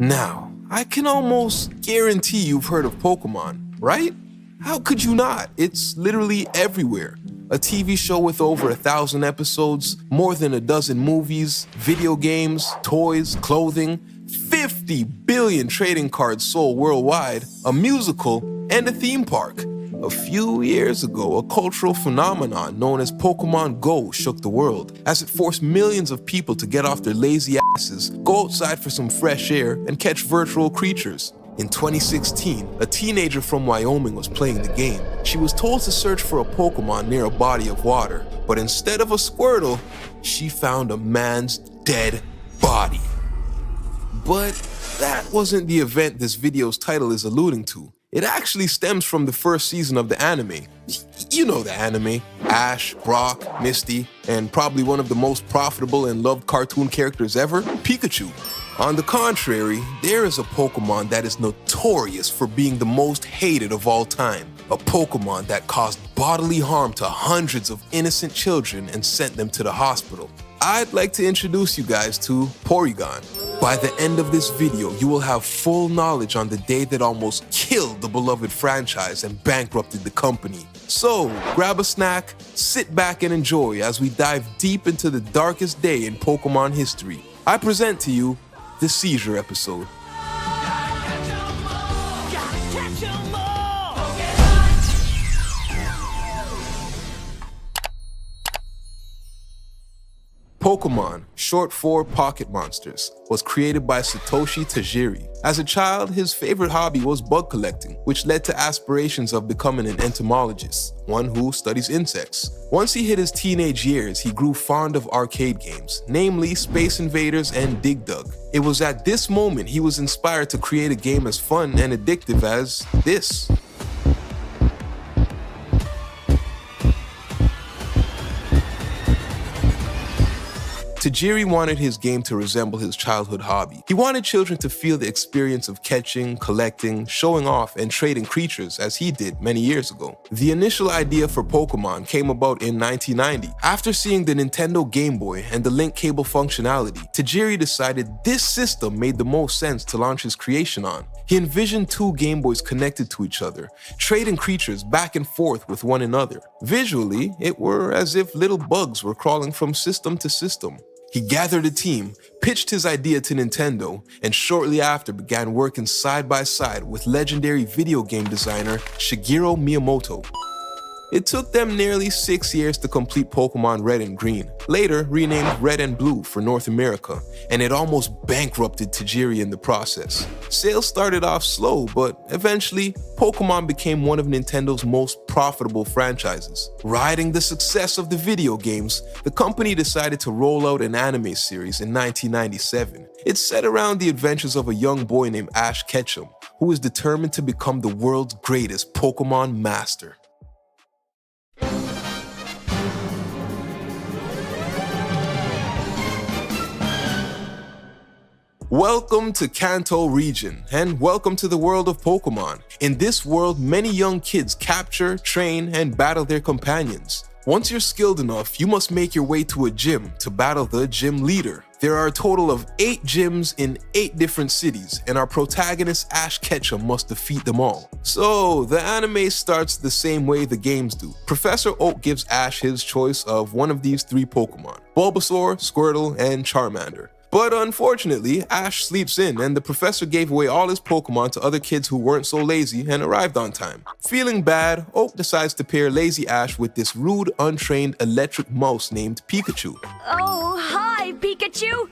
Now, I can almost guarantee you've heard of Pokemon, right? How could you not? It's literally everywhere. A TV show with over 1,000 episodes, more than a dozen movies, video games, toys, clothing, 50 billion trading cards sold worldwide, a musical, and a theme park. A few years ago, a cultural phenomenon known as Pokemon Go shook the world, as it forced millions of people to get off their lazy asses, go outside for some fresh air, and catch virtual creatures. In 2016, a teenager from Wyoming was playing the game. She was told to search for a Pokemon near a body of water, but instead of a Squirtle, she found a man's dead body. But that wasn't the event this video's title is alluding to. It actually stems from the first season of the anime. You know the anime. Ash, Brock, Misty, and probably one of the most profitable and loved cartoon characters ever, Pikachu. On the contrary, there is a Pokemon that is notorious for being the most hated of all time. A Pokemon that caused bodily harm to hundreds of innocent children and sent them to the hospital. I'd like to introduce you guys to Porygon. By the end of this video, you will have full knowledge on the day that almost killed the beloved franchise and bankrupted the company. So, grab a snack, sit back and enjoy as we dive deep into the darkest day in Pokemon history. I present to you the Seizure episode. Pokemon, short for Pocket Monsters, was created by Satoshi Tajiri. As a child, his favorite hobby was bug collecting, which led to aspirations of becoming an entomologist, one who studies insects. Once he hit his teenage years, he grew fond of arcade games, namely Space Invaders and Dig Dug. It was at this moment he was inspired to create a game as fun and addictive as this. Tajiri wanted his game to resemble his childhood hobby. He wanted children to feel the experience of catching, collecting, showing off, and trading creatures as he did many years ago. The initial idea for Pokemon came about in 1990. After seeing the Nintendo Game Boy and the link cable functionality, Tajiri decided this system made the most sense to launch his creation on. He envisioned two Game Boys connected to each other, trading creatures back and forth with one another. Visually, it were as if little bugs were crawling from system to system. He gathered a team, pitched his idea to Nintendo, and shortly after began working side by side with legendary video game designer Shigeru Miyamoto. It took them nearly 6 years to complete Pokemon Red and Green, later renamed Red and Blue for North America, and it almost bankrupted Tajiri in the process. Sales started off slow, but eventually, Pokemon became one of Nintendo's most profitable franchises. Riding the success of the video games, the company decided to roll out an anime series in 1997. It's set around the adventures of a young boy named Ash Ketchum, who is determined to become the world's greatest Pokemon master. Welcome to Kanto region, and welcome to the world of Pokemon. In this world, many young kids capture, train, and battle their companions. Once you're skilled enough, you must make your way to a gym to battle the gym leader. There are a total of 8 gyms in 8 different cities, and our protagonist Ash Ketchum must defeat them all. So, the anime starts the same way the games do. Professor Oak gives Ash his choice of one of these 3 Pokemon: Bulbasaur, Squirtle, and Charmander. But unfortunately, Ash sleeps in, and the professor gave away all his Pokemon to other kids who weren't so lazy and arrived on time. Feeling bad, Oak decides to pair lazy Ash with this rude, untrained electric mouse named Pikachu. Oh, hi, Pikachu!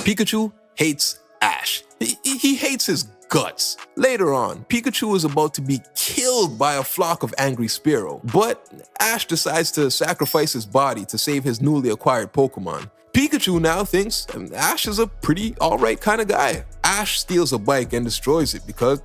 Pikachu hates Ash. He hates his guts. Later on, Pikachu is about to be killed by a flock of angry Spearow, but Ash decides to sacrifice his body to save his newly acquired Pokemon. Pikachu now thinks Ash is a pretty alright kind of guy. Ash steals a bike and destroys it because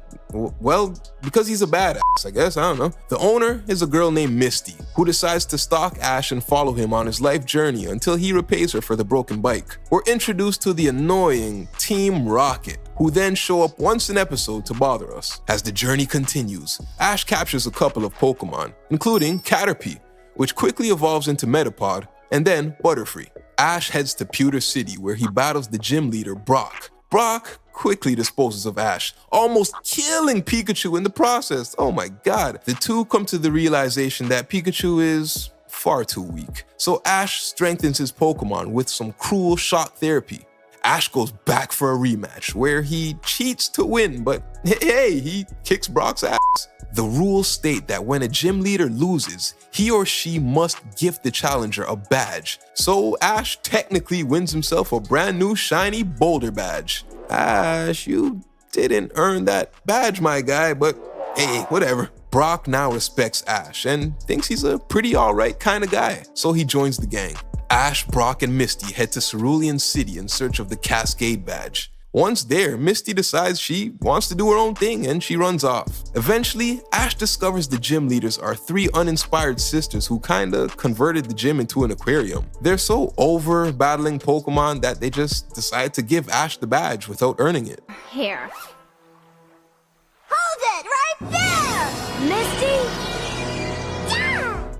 he's a badass, I guess, I don't know. The owner is a girl named Misty, who decides to stalk Ash and follow him on his life journey until he repays her for the broken bike. We're introduced to the annoying Team Rocket, who then show up once an episode to bother us. As the journey continues, Ash captures a couple of Pokemon, including Caterpie, which quickly evolves into Metapod, And then Butterfree. Ash heads to Pewter City where he battles the gym leader Brock. Brock quickly disposes of Ash, almost killing Pikachu in the process. Oh my god. The two come to the realization that Pikachu is far too weak. So Ash strengthens his Pokemon with some cruel shock therapy. Ash goes back for a rematch where he cheats to win, but hey, he kicks Brock's ass. The rules state that when a gym leader loses, he or she must gift the challenger a badge. So Ash technically wins himself a brand new shiny Boulder badge. Ash, you didn't earn that badge, my guy, but hey, whatever. Brock now respects Ash and thinks he's a pretty alright kind of guy, so he joins the gang. Ash, Brock, and Misty head to Cerulean City in search of the Cascade badge. Once there, Misty decides she wants to do her own thing and she runs off. Eventually, Ash discovers the gym leaders are three uninspired sisters who kinda converted the gym into an aquarium. They're so over battling Pokemon that they just decide to give Ash the badge without earning it. Here. Hold it right there! Misty?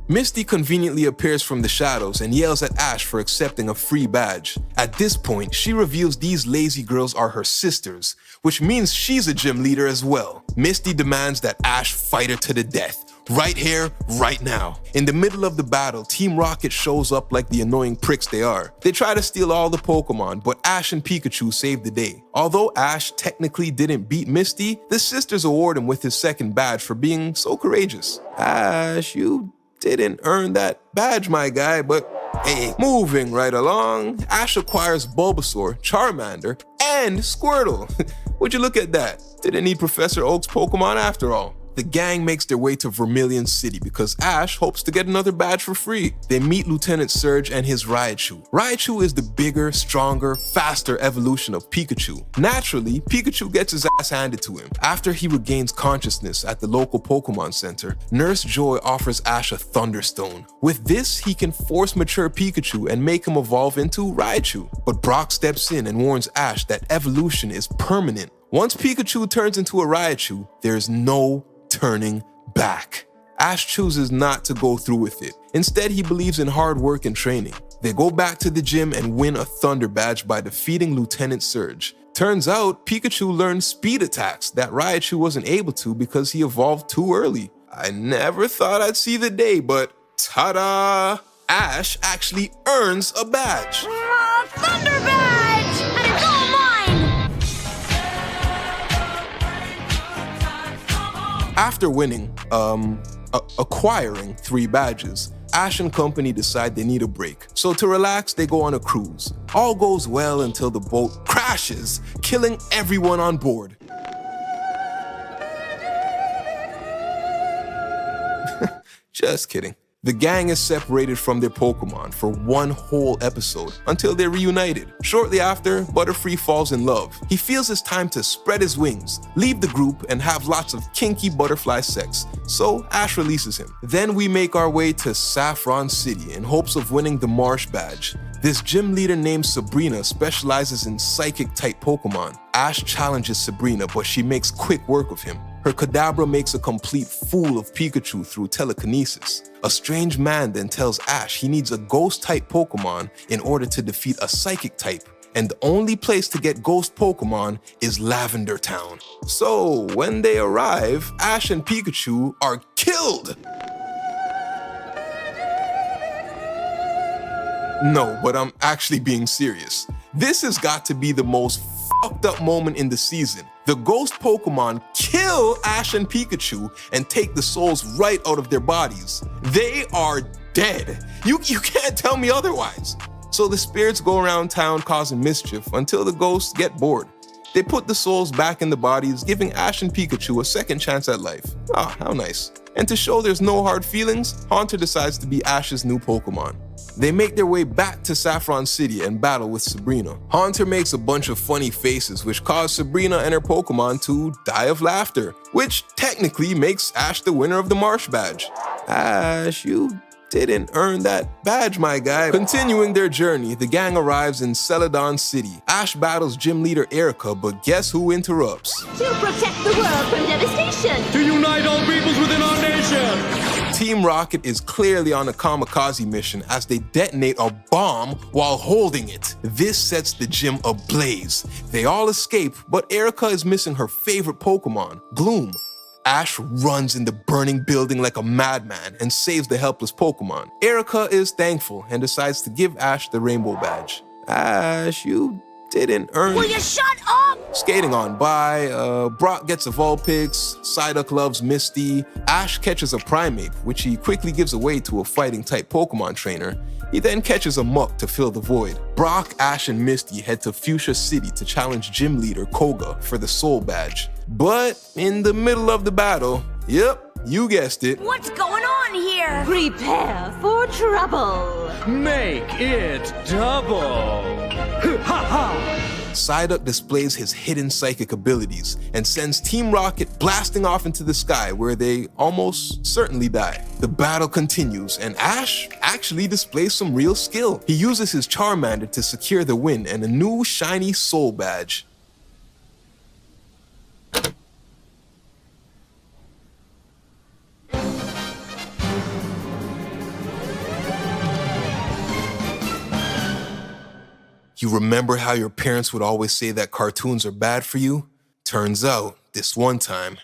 Misty conveniently appears from the shadows and yells at Ash for accepting a free badge. At this point, she reveals these lazy girls are her sisters, which means she's a gym leader as well. Misty demands that Ash fight her to the death. Right here, right now. In the middle of the battle, Team Rocket shows up like the annoying pricks they are. They try to steal all the Pokemon, but Ash and Pikachu save the day. Although Ash technically didn't beat Misty, the sisters award him with his second badge for being so courageous. Ash, you didn't earn that badge, my guy, but hey, moving right along, Ash acquires Bulbasaur, Charmander, and Squirtle. Would you look at that? Didn't need Professor Oak's Pokemon after all. The gang makes their way to Vermilion City because Ash hopes to get another badge for free. They meet Lieutenant Surge and his Raichu. Raichu is the bigger, stronger, faster evolution of Pikachu. Naturally, Pikachu gets his ass handed to him. After he regains consciousness at the local Pokemon Center, Nurse Joy offers Ash a Thunderstone. With this, he can force mature Pikachu and make him evolve into Raichu. But Brock steps in and warns Ash that evolution is permanent. Once Pikachu turns into a Raichu, there's no turning back. Ash chooses not to go through with it. Instead, he believes in hard work and training. They go back to the gym and win a Thunder badge by defeating Lieutenant Surge. Turns out, Pikachu learned speed attacks that Raichu wasn't able to because he evolved too early. I never thought I'd see the day, but ta-da! Ash actually earns a badge. Thunder badge! And it's all mine! After winning, acquiring 3 badges, Ash and company decide they need a break. So to relax, they go on a cruise. All goes well until the boat crashes, killing everyone on board. Just kidding. The gang is separated from their Pokemon for one whole episode until they're reunited. Shortly after, Butterfree falls in love. He feels it's time to spread his wings, leave the group, and have lots of kinky butterfly sex. So Ash releases him. Then we make our way to Saffron City in hopes of winning the Marsh badge. This gym leader named Sabrina specializes in psychic-type Pokemon. Ash challenges Sabrina, but she makes quick work of him. Her Kadabra makes a complete fool of Pikachu through telekinesis. A strange man then tells Ash he needs a ghost-type Pokemon in order to defeat a psychic type, and the only place to get ghost Pokemon is Lavender Town. So when they arrive, Ash and Pikachu are killed! No, but I'm actually being serious. This has got to be the most fucked up moment in the season. The ghost Pokemon kill Ash and Pikachu and take the souls right out of their bodies. They are dead. You can't tell me otherwise. So the spirits go around town causing mischief until the ghosts get bored. They put the souls back in the bodies, giving Ash and Pikachu a second chance at life. Ah, how nice. And to show there's no hard feelings, Haunter decides to be Ash's new Pokemon. They make their way back to Saffron City and battle with Sabrina. Haunter makes a bunch of funny faces which cause Sabrina and her Pokemon to die of laughter, which technically makes Ash the winner of the Marsh badge. Ash, you didn't earn that badge, my guy. Continuing their journey, the gang arrives in Celadon City. Ash battles gym leader Erica, but guess who interrupts? To protect the world from devastation! To unite all peoples within our nation! Team Rocket is clearly on a kamikaze mission as they detonate a bomb while holding it. This sets the gym ablaze. They all escape, but Erica is missing her favorite Pokemon, Gloom. Ash runs in the burning building like a madman and saves the helpless Pokemon. Erica is thankful and decides to give Ash the Rainbow Badge. Ash, you didn't earn... Will you shut up? Skating on by, Brock gets a Vulpix, Psyduck loves Misty, Ash catches a Primeape, which he quickly gives away to a fighting-type Pokemon trainer. He then catches a Muck to fill the void. Brock, Ash, and Misty head to Fuchsia City to challenge gym leader Koga for the Soul Badge. But in the middle of the battle, yep, you guessed it, What's going on here? Prepare for trouble. Make it double! Ha ha! Psyduck displays his hidden psychic abilities and sends Team Rocket blasting off into the sky where they almost certainly die. The battle continues and Ash actually displays some real skill. He uses his Charmander to secure the win and a new shiny Soul Badge. You remember how your parents would always say that cartoons are bad for you? Turns out, this one time,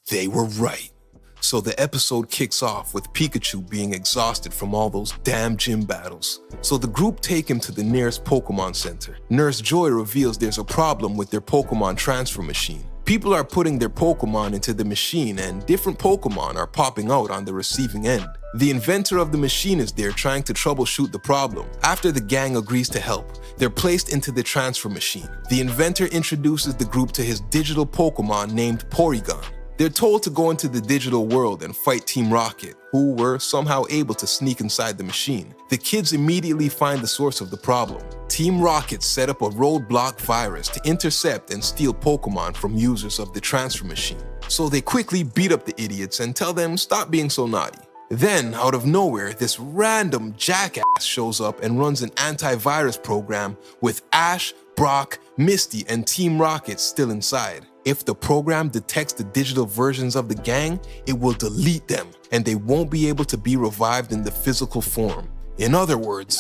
they were right. So the episode kicks off with Pikachu being exhausted from all those damn gym battles. So the group take him to the nearest Pokemon Center. Nurse Joy reveals there's a problem with their Pokemon transfer machine. People are putting their Pokemon into the machine and different Pokemon are popping out on the receiving end. The inventor of the machine is there trying to troubleshoot the problem. After the gang agrees to help, they're placed into the transfer machine. The inventor introduces the group to his digital Pokemon named Porygon. They're told to go into the digital world and fight Team Rocket, who were somehow able to sneak inside the machine. The kids immediately find the source of the problem. Team Rocket set up a roadblock virus to intercept and steal Pokemon from users of the transfer machine. So they quickly beat up the idiots and tell them stop being so naughty. Then, out of nowhere, this random jackass shows up and runs an antivirus program with Ash, Brock, Misty, and Team Rocket still inside. If the program detects the digital versions of the gang, it will delete them, and they won't be able to be revived in the physical form. In other words,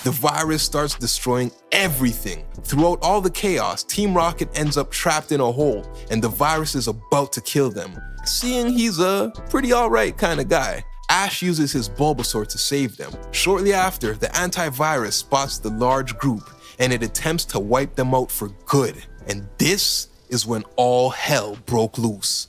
the virus starts destroying everything. Throughout all the chaos, Team Rocket ends up trapped in a hole, and the virus is about to kill them. Seeing he's a pretty alright kind of guy, Ash uses his Bulbasaur to save them. Shortly after, the antivirus spots the large group, and it attempts to wipe them out for good. And this is when all hell broke loose.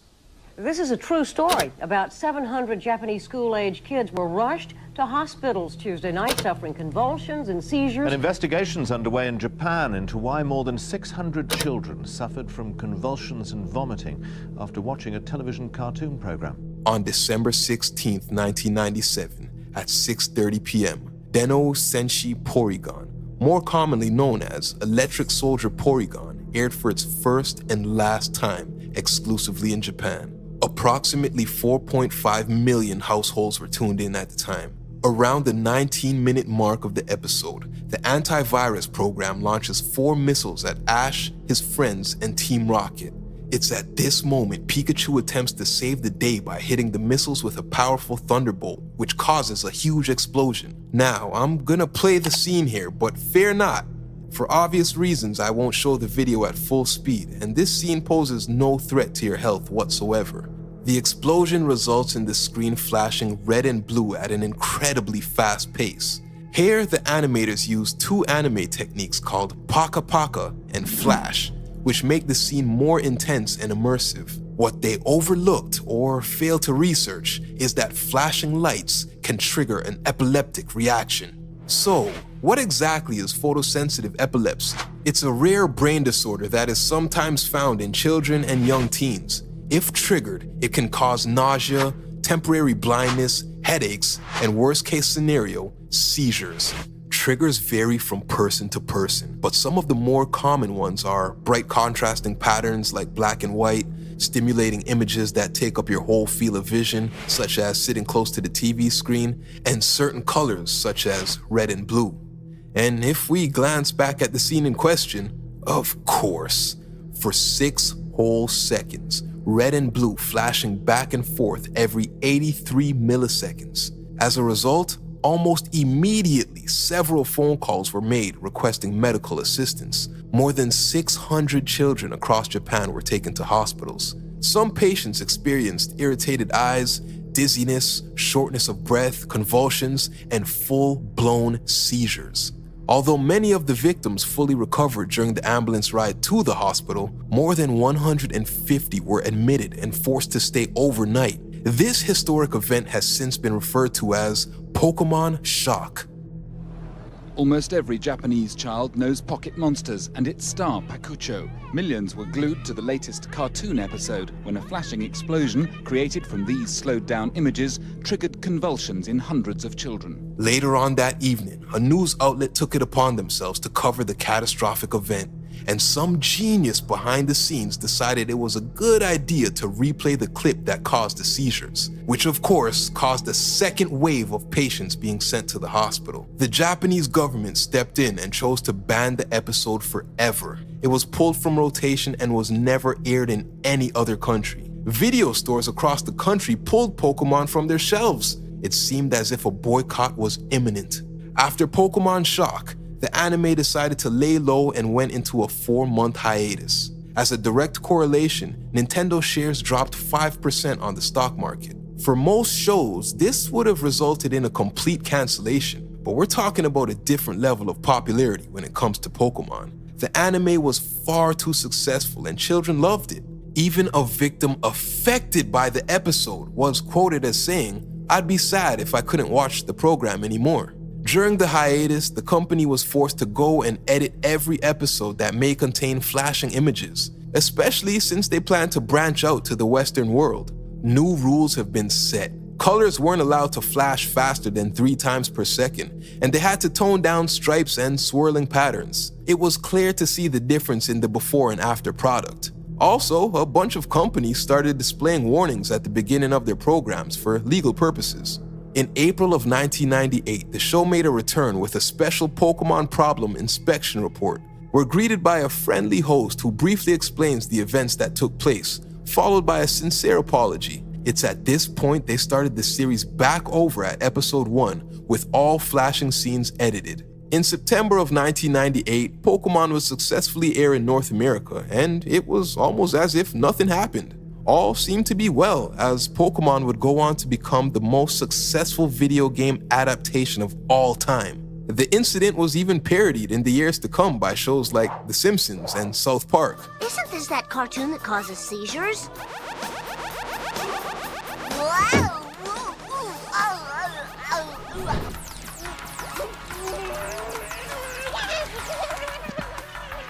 This is a true story. About 700 Japanese school-age kids were rushed to hospitals Tuesday night suffering convulsions and seizures. An investigation's underway in Japan into why more than 600 children suffered from convulsions and vomiting after watching a television cartoon program. On December 16th, 1997, at 6:30 p.m., Denno Senshi Porygon, more commonly known as Electric Soldier Porygon, aired for its first and last time exclusively in Japan. Approximately 4.5 million households were tuned in at the time. Around the 19-minute mark of the episode, the antivirus program launches 4 missiles at Ash, his friends, and Team Rocket. It's at this moment Pikachu attempts to save the day by hitting the missiles with a powerful thunderbolt, which causes a huge explosion. Now, I'm gonna play the scene here, but fear not. For obvious reasons, I won't show the video at full speed, and this scene poses no threat to your health whatsoever. The explosion results in the screen flashing red and blue at an incredibly fast pace. Here, the animators use 2 anime techniques called Paka Paka and Flash, which make the scene more intense and immersive. What they overlooked or failed to research is that flashing lights can trigger an epileptic reaction. So, what exactly is photosensitive epilepsy? It's a rare brain disorder that is sometimes found in children and young teens. If triggered, it can cause nausea, temporary blindness, headaches, and worst case scenario, seizures. Triggers vary from person to person, but some of the more common ones are bright contrasting patterns like black and white, stimulating images that take up your whole field of vision, such as sitting close to the TV screen, and certain colors such as red and blue. And if we glance back at the scene in question, of course, for 6 whole seconds, red and blue flashing back and forth every 83 milliseconds. As a result, almost immediately, several phone calls were made requesting medical assistance. More than 600 children across Japan were taken to hospitals. Some patients experienced irritated eyes, dizziness, shortness of breath, convulsions, and full-blown seizures. Although many of the victims fully recovered during the ambulance ride to the hospital, more than 150 were admitted and forced to stay overnight. This historic event has since been referred to as Pokémon Shock. Almost every Japanese child knows Pocket Monsters and its star Pakucho. Millions were glued to the latest cartoon episode when a flashing explosion created from these slowed-down images triggered convulsions in hundreds of children. Later on that evening, a news outlet took it upon themselves to cover the catastrophic event, and some genius behind the scenes decided it was a good idea to replay the clip that caused the seizures, which of course caused a second wave of patients being sent to the hospital. The Japanese government stepped in and chose to ban the episode forever. It was pulled from rotation and was never aired in any other country. Video stores across the country pulled Pokémon from their shelves. It seemed as if a boycott was imminent. After Pokémon Shock, the anime decided to lay low and went into a 4-month hiatus. As a direct correlation, Nintendo shares dropped 5% on the stock market. For most shows, this would have resulted in a complete cancellation, but we're talking about a different level of popularity when it comes to Pokemon. The anime was far too successful and children loved it. Even a victim affected by the episode was quoted as saying, "I'd be sad if I couldn't watch the program anymore." During the hiatus, the company was forced to go and edit every episode that may contain flashing images, especially since they plan to branch out to the Western world. New rules have been set. Colors weren't allowed to flash faster than 3 times per second, and they had to tone down stripes and swirling patterns. It was clear to see the difference in the before and after product. Also, a bunch of companies started displaying warnings at the beginning of their programs for legal purposes. In April of 1998, the show made a return with a special Pokemon problem inspection report. We're greeted by a friendly host who briefly explains the events that took place, followed by a sincere apology. It's at this point they started the series back over at episode 1, with all flashing scenes edited. In September of 1998, Pokemon was successfully aired in North America, and it was almost as if nothing happened. All seemed to be well, as Pokemon would go on to become the most successful video game adaptation of all time. The incident was even parodied in the years to come by shows like The Simpsons and South Park. Isn't this that cartoon that causes seizures? Wow!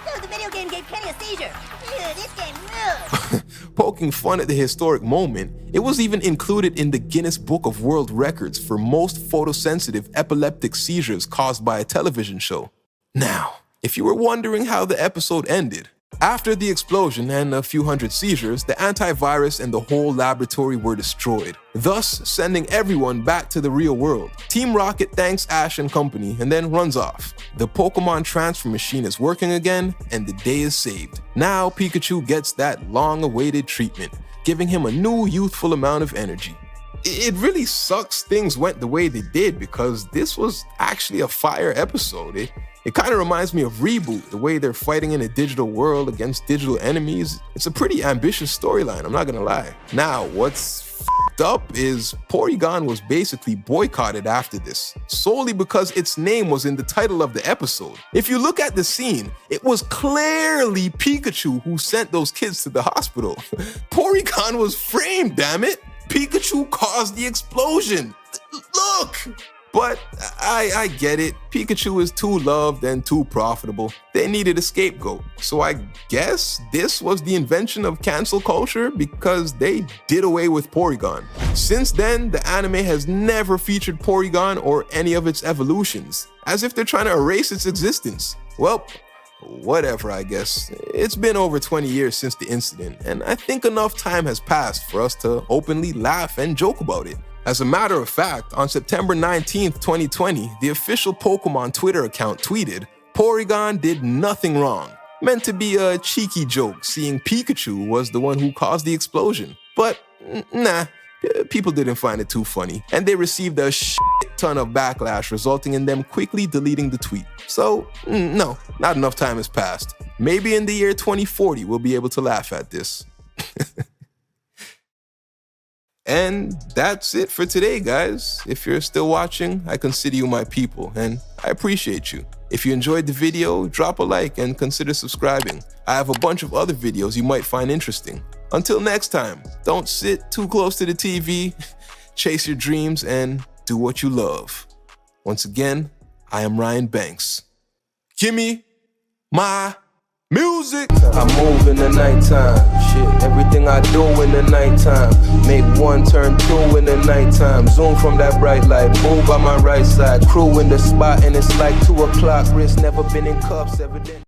So the video game gave Kenny a seizure. Ew, this game moves. Poking fun at the historic moment, it was even included in the Guinness Book of World Records for most photosensitive epileptic seizures caused by a television show. Now, if you were wondering how the episode ended, after the explosion and a few hundred seizures, the antivirus and the whole laboratory were destroyed, thus sending everyone back to the real world. Team Rocket thanks Ash and company and then runs off. The Pokemon transfer machine is working again and the day is saved. Now Pikachu gets that long-awaited treatment, giving him a new youthful amount of energy. It really sucks things went the way they did because this was actually a fire episode. It kind of reminds me of Reboot, the way they're fighting in a digital world against digital enemies. It's a pretty ambitious storyline, I'm not gonna lie. Now, what's f***ed up is Porygon was basically boycotted after this, solely because its name was in the title of the episode. If you look at the scene, it was clearly Pikachu who sent those kids to the hospital. Porygon was framed, damn it! Pikachu caused the explosion! Look! But I get it, Pikachu is too loved and too profitable. They needed a scapegoat. So I guess this was the invention of cancel culture because they did away with Porygon. Since then, the anime has never featured Porygon or any of its evolutions, as if they're trying to erase its existence. Well, whatever, I guess. It's been over 20 years since the incident, and I think enough time has passed for us to openly laugh and joke about it. As a matter of fact, on September 19th, 2020, the official Pokemon Twitter account tweeted, "Porygon did nothing wrong. Meant to be a cheeky joke, seeing Pikachu was the one who caused the explosion. But nah, people didn't find it too funny, and they received a shit ton of backlash, resulting in them quickly deleting the tweet. So no, not enough time has passed. Maybe in the year 2040 we'll be able to laugh at this. And that's it for today, guys. If you're still watching, I consider you my people, and I appreciate you. If you enjoyed the video, drop a like and consider subscribing. I have a bunch of other videos you might find interesting. Until next time, don't sit too close to the TV, chase your dreams, and do what you love. Once again, I am Ryan Banks. Gimme my music. I move in the nighttime. Shit, everything I do in the nighttime. Make one turn two in the nighttime. Zoom from that bright light. Move by my right side. Crew in the spot and it's like 2 o'clock. Wrist never been in cuffs, evident.